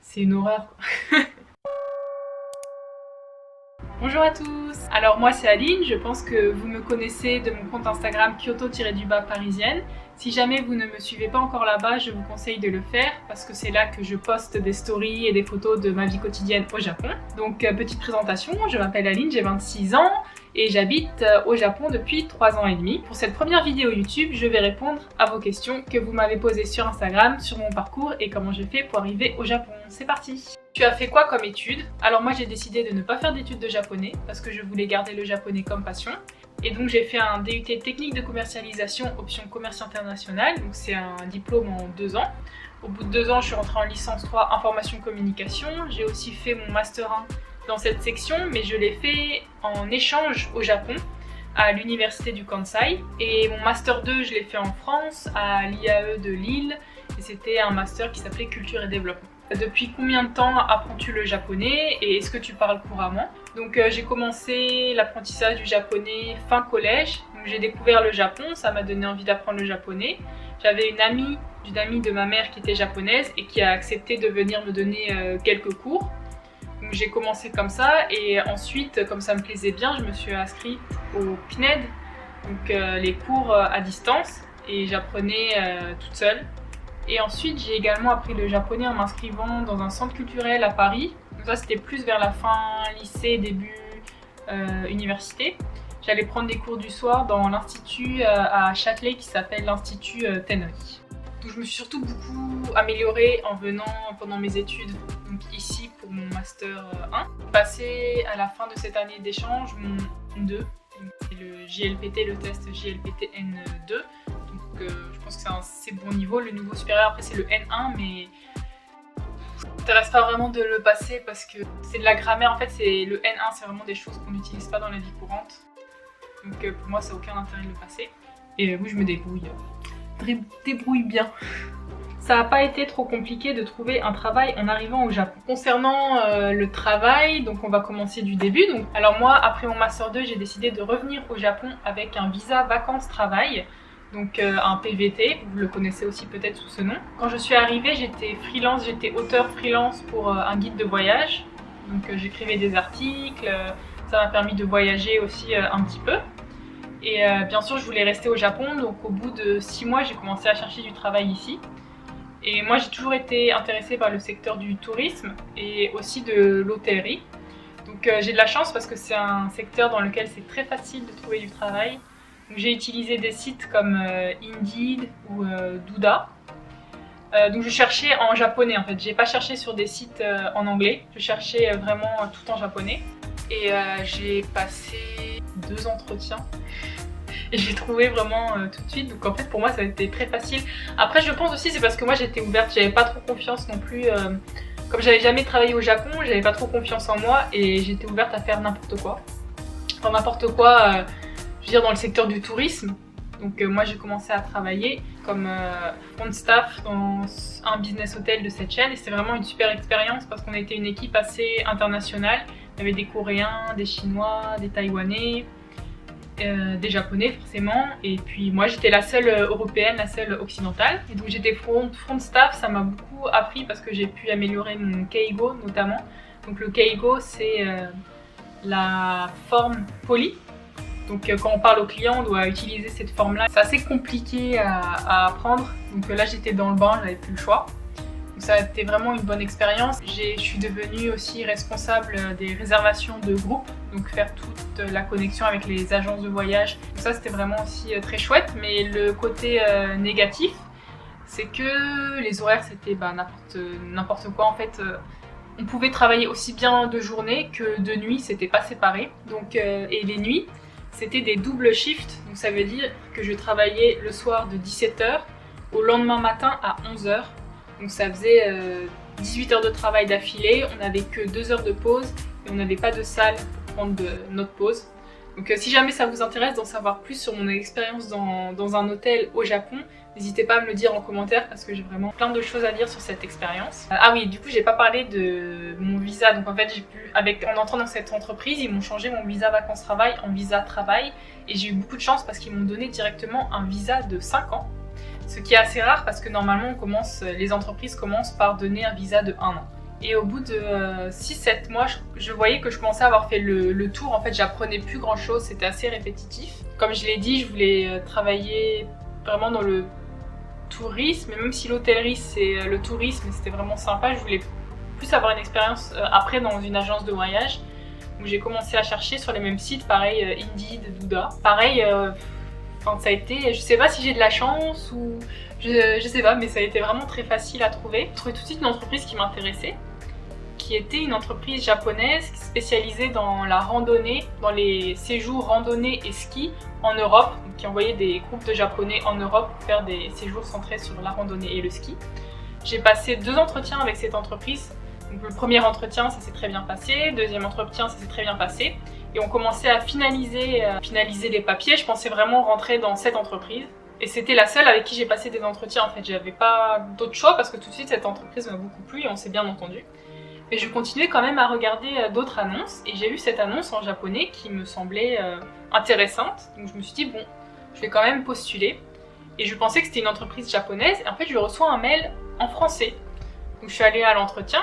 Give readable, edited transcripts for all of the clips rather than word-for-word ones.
C'est une horreur. Bonjour à tous. Alors moi c'est Aline, je pense que vous me connaissez de mon compte Instagram Kyoto-parisienne. Si jamais vous ne me suivez pas encore là-bas, je vous conseille de le faire parce que c'est là que je poste des stories et des photos de ma vie quotidienne au Japon. Donc petite présentation, je m'appelle Aline, j'ai 26 ans et j'habite au Japon depuis 3 ans et demi. Pour cette première vidéo YouTube, je vais répondre à vos questions que vous m'avez posées sur Instagram, sur mon parcours et comment j'ai fait pour arriver au Japon. C'est parti! Tu as fait quoi comme études? Alors moi j'ai décidé de ne pas faire d'études de japonais parce que je voulais garder le japonais comme passion. Et donc j'ai fait un DUT technique de commercialisation option commerce international, donc c'est un diplôme en 2 ans. Au bout de 2 ans je suis rentrée en licence 3 information communication. J'ai aussi fait mon master 1 dans cette section, mais je l'ai fait en échange au Japon à l'université du Kansai. Et mon master 2 je l'ai fait en France à l'IAE de Lille et c'était un master qui s'appelait culture et développement. Depuis combien de temps apprends-tu le japonais et est-ce que tu parles couramment? Donc j'ai commencé l'apprentissage du japonais fin collège, donc j'ai découvert le Japon, ça m'a donné envie d'apprendre le japonais. J'avais une amie de ma mère qui était japonaise et qui a accepté de venir me donner quelques cours. Donc j'ai commencé comme ça et ensuite, comme ça me plaisait bien, je me suis inscrite au CNED, donc les cours à distance, et j'apprenais toute seule. Et ensuite, j'ai également appris le japonais en m'inscrivant dans un centre culturel à Paris. Donc ça, c'était plus vers la fin lycée, début université. J'allais prendre des cours du soir dans l'institut à Châtelet qui s'appelle l'Institut Tenri. Donc je me suis surtout beaucoup améliorée en venant pendant mes études, donc ici pour mon master 1. J'ai passé à la fin de cette année d'échange mon N2, le JLPT, le test JLPT N2. Je pense que c'est un assez bon niveau. Le niveau supérieur après c'est le N1, mais ça m'intéresse pas vraiment de le passer parce que c'est de la grammaire. En fait c'est le N1, c'est vraiment des choses qu'on n'utilise pas dans la vie courante, donc pour moi ça n'a aucun intérêt de le passer. Et oui, je me débrouille bien. Ça n'a pas été trop compliqué de trouver un travail en arrivant au Japon. Concernant le travail, donc on va commencer du début. Alors moi, après mon master 2, j'ai décidé de revenir au Japon avec un visa vacances-travail. Donc un PVT, vous le connaissez aussi peut-être sous ce nom. Quand je suis arrivée, j'étais freelance, j'étais auteur freelance pour un guide de voyage. Donc j'écrivais des articles, ça m'a permis de voyager aussi un petit peu. Et bien sûr, je voulais rester au Japon, donc au bout de 6 mois, j'ai commencé à chercher du travail ici. Et moi, j'ai toujours été intéressée par le secteur du tourisme et aussi de l'hôtellerie. Donc j'ai de la chance parce que c'est un secteur dans lequel c'est très facile de trouver du travail. J'ai utilisé des sites comme Indeed ou Douda. Donc je cherchais en japonais en fait, j'ai pas cherché sur des sites en anglais, je cherchais vraiment tout en japonais. Et j'ai passé 2 entretiens et j'ai trouvé vraiment tout de suite, donc en fait pour moi ça a été très facile. Après je pense aussi c'est parce que moi j'étais ouverte, j'avais pas trop confiance non plus, comme j'avais jamais travaillé au Japon, j'avais pas trop confiance en moi et j'étais ouverte à faire n'importe quoi. Enfin n'importe quoi, je veux dire dans le secteur du tourisme. Donc moi j'ai commencé à travailler comme front staff dans un business hôtel de cette chaîne et c'était vraiment une super expérience parce qu'on était une équipe assez internationale. Il y avait des Coréens, des Chinois, des Taïwanais, des Japonais forcément, et puis moi j'étais la seule européenne, la seule occidentale. Et donc j'étais front staff, ça m'a beaucoup appris parce que j'ai pu améliorer mon Keigo notamment. Donc le Keigo c'est la forme polie. Donc quand on parle au client, on doit utiliser cette forme-là. C'est assez compliqué à apprendre, donc là j'étais dans le bain, j'avais plus le choix. Donc ça a été vraiment une bonne expérience. Je suis devenue aussi responsable des réservations de groupe, donc faire toute la connexion avec les agences de voyage. Donc ça c'était vraiment aussi très chouette, mais le côté négatif, c'est que les horaires c'était n'importe quoi en fait. On pouvait travailler aussi bien de journée que de nuit, c'était pas séparé. Donc, et les nuits, c'était des doubles shifts, donc ça veut dire que je travaillais le soir de 17 h au lendemain matin à 11 h. Donc ça faisait 18 heures de travail d'affilée, on n'avait que 2 heures de pause et on n'avait pas de salle pour prendre notre pause. Donc si jamais ça vous intéresse d'en savoir plus sur mon expérience dans un hôtel au Japon, n'hésitez pas à me le dire en commentaire parce que j'ai vraiment plein de choses à dire sur cette expérience. Ah oui, du coup j'ai pas parlé de mon visa, donc en fait en entrant dans cette entreprise, ils m'ont changé mon visa vacances-travail en visa travail et j'ai eu beaucoup de chance parce qu'ils m'ont donné directement un visa de 5 ans. Ce qui est assez rare parce que normalement les entreprises commencent par donner un visa de 1 an. Et au bout de 6-7 mois, je voyais que je commençais à avoir fait le tour. En fait, j'apprenais plus grand chose, c'était assez répétitif. Comme je l'ai dit, je voulais travailler vraiment dans le tourisme, et même si l'hôtellerie c'est le tourisme, c'était vraiment sympa, je voulais plus avoir une expérience après dans une agence de voyage. Donc j'ai commencé à chercher sur les mêmes sites, pareil Indeed, Douda. Pareil, ça a été, je sais pas si j'ai de la chance ou je sais pas, mais ça a été vraiment très facile à trouver. J'ai trouvé tout de suite une entreprise qui m'intéressait, qui était une entreprise japonaise spécialisée dans la randonnée, dans les séjours randonnée et ski en Europe, donc qui envoyait des groupes de japonais en Europe pour faire des séjours centrés sur la randonnée et le ski. J'ai passé 2 entretiens avec cette entreprise. Donc le premier entretien, ça s'est très bien passé, deuxième entretien, ça s'est très bien passé, et on commençait à finaliser les papiers. Je pensais vraiment rentrer dans cette entreprise. Et c'était la seule avec qui j'ai passé des entretiens en fait. J'avais pas d'autre choix parce que tout de suite cette entreprise m'a beaucoup plu et on s'est bien entendu. Mais je continuais quand même à regarder d'autres annonces et j'ai vu cette annonce en japonais qui me semblait intéressante. Donc je me suis dit bon, je vais quand même postuler. Et je pensais que c'était une entreprise japonaise et en fait je reçois un mail en français. Donc je suis allée à l'entretien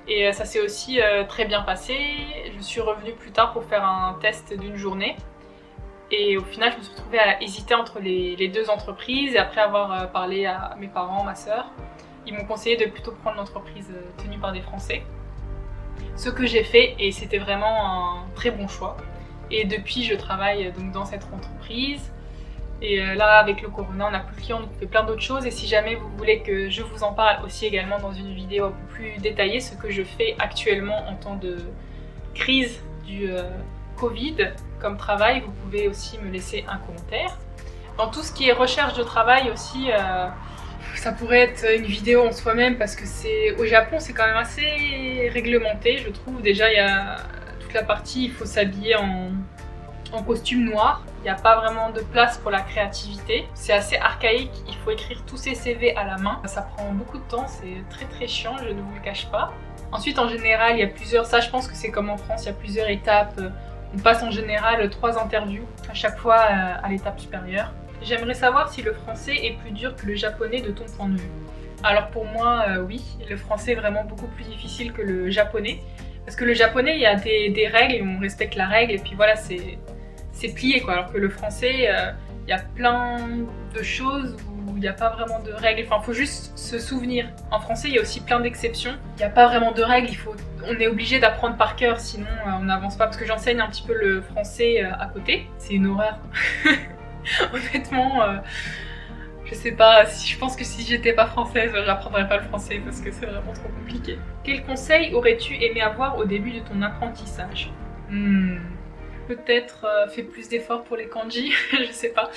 et ça s'est aussi très bien passé. Je suis revenue plus tard pour faire un test d'1 journée. Et au final, je me suis retrouvée à hésiter entre les 2 entreprises. Et après avoir parlé à mes parents, ma sœur, ils m'ont conseillé de plutôt prendre l'entreprise tenue par des Français. Ce que j'ai fait, et c'était vraiment un très bon choix. Et depuis, je travaille donc dans cette entreprise. Et là, avec le corona, on n'a plus de clients, donc on fait plein d'autres choses. Et si jamais vous voulez que je vous en parle aussi également dans une vidéo un peu plus détaillée, ce que je fais actuellement en temps de crise du Covid comme travail, vous pouvez aussi me laisser un commentaire. Dans tout ce qui est recherche de travail aussi, ça pourrait être une vidéo en soi-même parce que au Japon c'est quand même assez réglementé, je trouve. Déjà il y a toute la partie, il faut s'habiller en costume noir. Il n'y a pas vraiment de place pour la créativité. C'est assez archaïque, il faut écrire tous ses CV à la main. Ça prend beaucoup de temps, c'est très très chiant, je ne vous le cache pas. Ensuite en général, il y a plusieurs, ça je pense que c'est comme en France, il y a plusieurs étapes. On passe en général 3 interviews, à chaque fois à l'étape supérieure. J'aimerais savoir si le français est plus dur que le japonais de ton point de vue. Alors pour moi, oui, le français est vraiment beaucoup plus difficile que le japonais. Parce que le japonais, il y a des règles, et on respecte la règle, et puis voilà, c'est plié quoi. Alors que le français, il y a plein de choses où il n'y a pas vraiment de règles. Enfin, il faut juste se souvenir. En français, il y a aussi plein d'exceptions. Il n'y a pas vraiment de règles, on est obligé d'apprendre par cœur, sinon on n'avance pas. Parce que j'enseigne un petit peu le français à côté. C'est une horreur. Honnêtement, je sais pas, je pense que si j'étais pas française, j'apprendrais pas le français parce que c'est vraiment trop compliqué. Quel conseil aurais-tu aimé avoir au début de ton apprentissage? Peut-être fait plus d'efforts pour les kanji, je sais pas.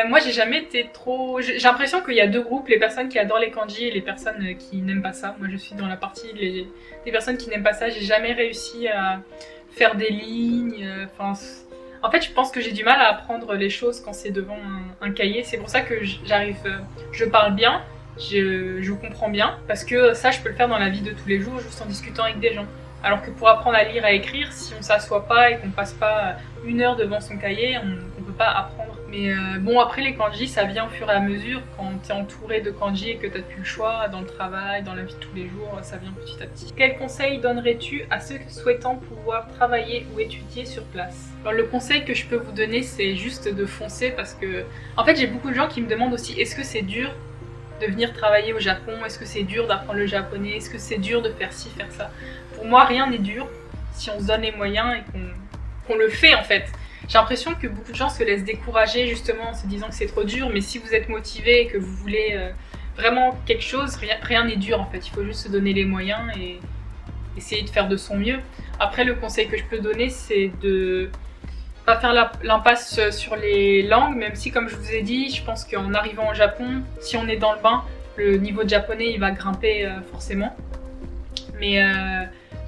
Moi j'ai jamais été trop... J'ai l'impression qu'il y a 2 groupes, les personnes qui adorent les kanji et les personnes qui n'aiment pas ça. Moi je suis dans la partie des personnes qui n'aiment pas ça, j'ai jamais réussi à faire des lignes, en fait je pense que j'ai du mal à apprendre les choses quand c'est devant un cahier, c'est pour ça que je parle bien, je comprends bien, parce que ça je peux le faire dans la vie de tous les jours juste en discutant avec des gens. Alors que pour apprendre à lire, à écrire, si on s'assoit pas et qu'on passe pas 1 heure devant son cahier, on peut pas apprendre. Mais bon, après les kanji, ça vient au fur et à mesure. Quand t'es entouré de kanji et que t'as plus le choix dans le travail, dans la vie de tous les jours, ça vient petit à petit. Quel conseil donnerais-tu à ceux souhaitant pouvoir travailler ou étudier sur place? Alors le conseil que je peux vous donner, c'est juste de foncer parce que... En fait, j'ai beaucoup de gens qui me demandent aussi, est-ce que c'est dur de venir travailler au Japon? Est-ce que c'est dur d'apprendre le japonais? Est-ce que c'est dur de faire ci, faire ça? Pour moi, rien n'est dur si on se donne les moyens et qu'on le fait en fait. J'ai l'impression que beaucoup de gens se laissent décourager justement en se disant que c'est trop dur, mais si vous êtes motivé et que vous voulez vraiment quelque chose, rien n'est dur en fait. Il faut juste se donner les moyens et essayer de faire de son mieux. Après, le conseil que je peux donner, c'est de pas faire l'impasse sur les langues, même si comme je vous ai dit, je pense qu'en arrivant au Japon, si on est dans le bain, le niveau de japonais il va grimper forcément. Mais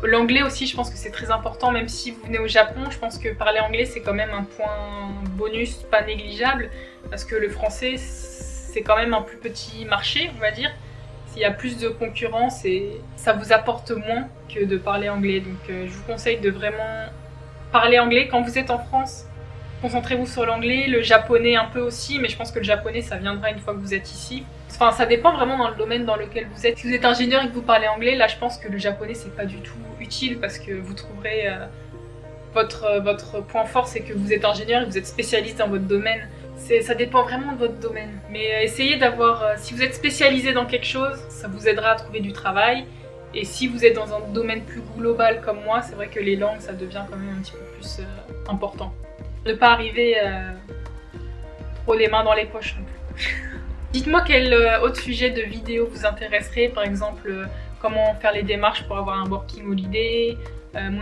l'anglais aussi, je pense que c'est très important, même si vous venez au Japon, je pense que parler anglais c'est quand même un point bonus pas négligeable, parce que le français c'est quand même un plus petit marché, on va dire. S'il y a plus de concurrence et ça vous apporte moins que de parler anglais. Donc je vous conseille de vraiment parler anglais. Quand vous êtes en France, Concentrez-vous sur l'anglais, le japonais un peu aussi, mais je pense que le japonais ça viendra une fois que vous êtes ici. Enfin, ça dépend vraiment dans le domaine dans lequel vous êtes. Si vous êtes ingénieur et que vous parlez anglais, là je pense que le japonais c'est pas du tout utile parce que vous trouverez votre point fort, c'est que vous êtes ingénieur et vous êtes spécialiste dans votre domaine. Ça dépend vraiment de votre domaine. Mais essayez d'avoir, si vous êtes spécialisé dans quelque chose, ça vous aidera à trouver du travail. Et si vous êtes dans un domaine plus global comme moi, c'est vrai que les langues ça devient quand même un petit peu plus important. Ne pas arriver trop les mains dans les poches non plus. Dites-moi quel autre sujet de vidéo vous intéresserait, par exemple comment faire les démarches pour avoir un working holiday,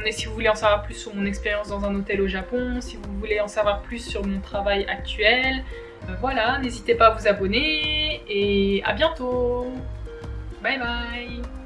si vous voulez en savoir plus sur mon expérience dans un hôtel au Japon, si vous voulez en savoir plus sur mon travail actuel. Voilà, n'hésitez pas à vous abonner et à bientôt. Bye bye.